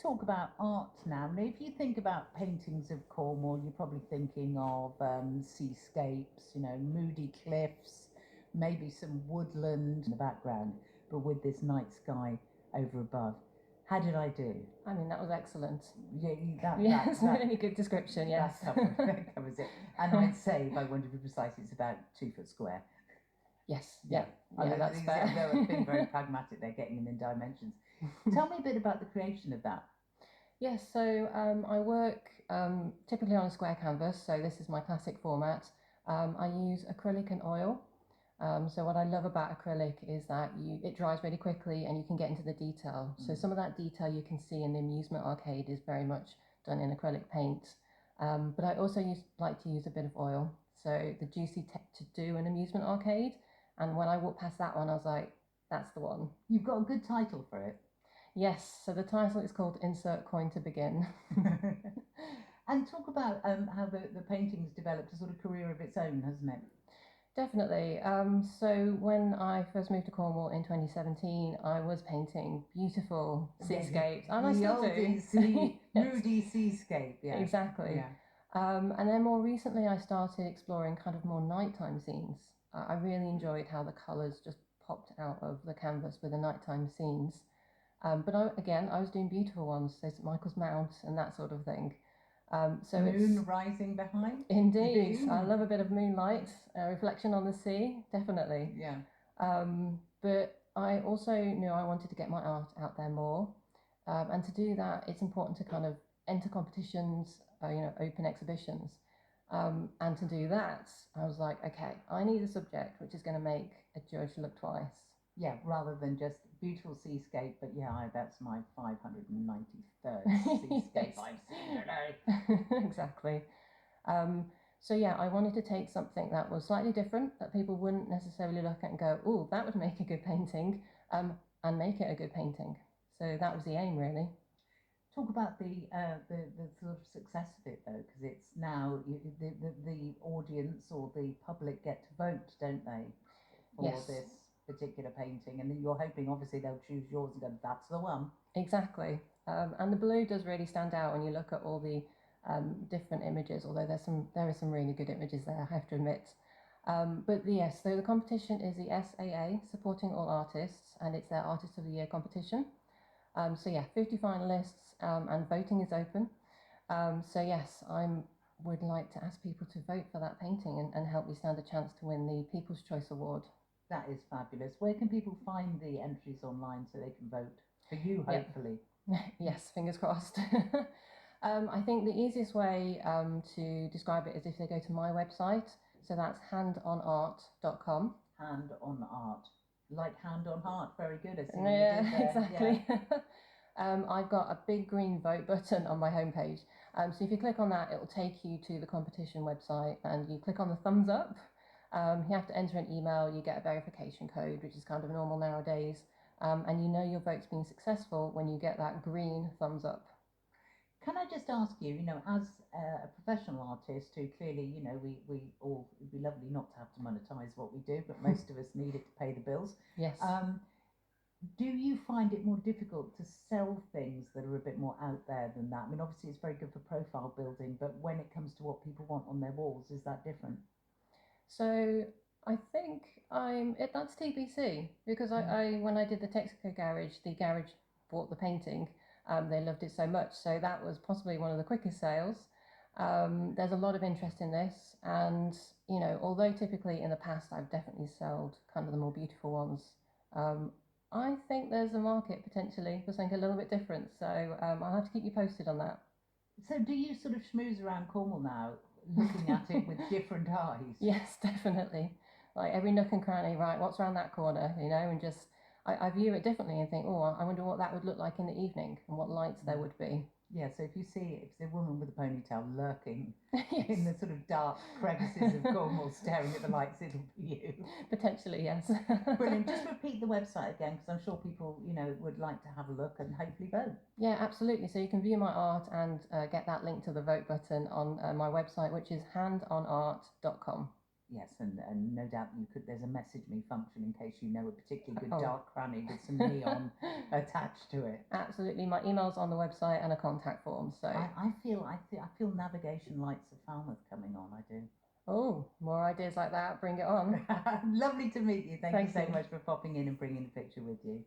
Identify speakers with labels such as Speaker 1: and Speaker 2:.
Speaker 1: talk about art now. Now, if you think about paintings of Cornwall, you're probably thinking of seascapes, moody cliffs, maybe some woodland in the background, but with this night sky over above. How did I do?
Speaker 2: I mean, that was excellent.
Speaker 1: Yeah,
Speaker 2: Yes, really good description, yes.
Speaker 1: That covers it. And I'd say, if I wanted to be precise, it's about 2 foot square.
Speaker 2: Yes, yeah, that's fair.
Speaker 1: They're being very pragmatic, they're getting them in dimensions. Tell me a bit about the creation of that.
Speaker 2: Yes, so I work typically on a square canvas, so this is my classic format. I use acrylic and oil. So what I love about acrylic is that it dries really quickly and you can get into the detail. So some of that detail you can see in the amusement arcade is very much done in acrylic paint. But I also like to use a bit of oil. So the juicy to do an amusement arcade. And when I walked past that one, I was like, that's the one.
Speaker 1: You've got a good title for it.
Speaker 2: Yes, so the title is called Insert Coin to Begin.
Speaker 1: And talk about how the painting's developed a sort of career of its own, hasn't it?
Speaker 2: Definitely. So when I first moved to Cornwall in 2017, I was painting beautiful seascapes. And I still do.
Speaker 1: Moody seascape, yeah.
Speaker 2: Exactly. Yeah. And then more recently, I started exploring kind of more nighttime scenes. I really enjoyed how the colours just popped out of the canvas with the nighttime scenes. But I was doing beautiful ones, so St Michael's Mount and that sort of thing.
Speaker 1: So moon rising behind?
Speaker 2: Indeed. I love a bit of moonlight, reflection on the sea, definitely.
Speaker 1: Yeah.
Speaker 2: But I also knew I wanted to get my art out there more. And to do that, it's important to kind of enter competitions, open exhibitions. And to do that, I was like, okay, I need a subject which is going to make a judge look twice.
Speaker 1: Yeah, rather than just beautiful seascape, but that's my 593rd seascape I've seen today.
Speaker 2: Exactly. So I wanted to take something that was slightly different, that people wouldn't necessarily look at and go, oh, that would make a good painting, and make it a good painting. So that was the aim, really.
Speaker 1: Talk about the sort of success of it, though, because it's now the audience or the public get to vote, don't they, for this particular painting, and then you're hoping obviously they'll choose yours and go, that's the one.
Speaker 2: Exactly. And the blue does really stand out when you look at all the different images, although there are some really good images there, I have to admit. But yes, so the competition is the SAA, Supporting All Artists, and it's their Artist of the Year competition. 50 finalists, and voting is open. So yes, I would like to ask people to vote for that painting and help me stand a chance to win the People's Choice Award.
Speaker 1: That is fabulous. Where can people find the entries online so they can vote for you, hopefully?
Speaker 2: Yes, fingers crossed. I think the easiest way to describe it is if they go to my website. So that's handonart.com.
Speaker 1: Hand on art. Like hand on heart. Very good.
Speaker 2: Exactly. Yeah. I've got a big green vote button on my homepage. So if you click on that, it will take you to the competition website, and you click on the thumbs up. You have to enter an email, you get a verification code, which is kind of normal nowadays, and you know your vote's been successful when you get that green thumbs up.
Speaker 1: Can I just ask you, as a professional artist who clearly, we all, it'd be lovely not to have to monetize what we do, but most of us need it to pay the bills.
Speaker 2: Yes.
Speaker 1: Do you find it more difficult to sell things that are a bit more out there than that? I mean, obviously it's very good for profile building, but when it comes to what people want on their walls, is that different?
Speaker 2: So I think that's TBC, because I when I did the Texaco garage, the garage bought the painting. They loved it so much, so that was possibly one of the quickest sales. There's a lot of interest in this, and although typically in the past I've definitely sold kind of the more beautiful ones, I think there's a market potentially for something a little bit different, so I'll have to keep you posted on that.
Speaker 1: So do you sort of schmooze around Cornwall now, looking at it with different eyes?
Speaker 2: Yes, definitely. Like every nook and cranny, right, what's around that corner, and just I view it differently and think, oh, I wonder what that would look like in the evening and what lights there would be.
Speaker 1: Yeah, so if it's a woman with a ponytail lurking in the sort of dark crevices of Cornwall staring at the lights, it'll be you.
Speaker 2: Potentially, yes.
Speaker 1: Brilliant. Just repeat the website again, because I'm sure people, would like to have a look and hopefully vote.
Speaker 2: Yeah, absolutely. So you can view my art and get that link to the vote button on my website, which is handonart.com.
Speaker 1: Yes, and no doubt there's a message me function in case you know a particularly good
Speaker 2: Oh.
Speaker 1: dark cranny with some neon attached to it.
Speaker 2: Absolutely, my email's on the website and a contact form. So
Speaker 1: I feel navigation lights of Falmouth coming on. I do.
Speaker 2: oh, more ideas like that. Bring it on.
Speaker 1: Lovely to meet you. Thank you
Speaker 2: Thank
Speaker 1: so
Speaker 2: you.
Speaker 1: much for popping in and bringing the picture with you.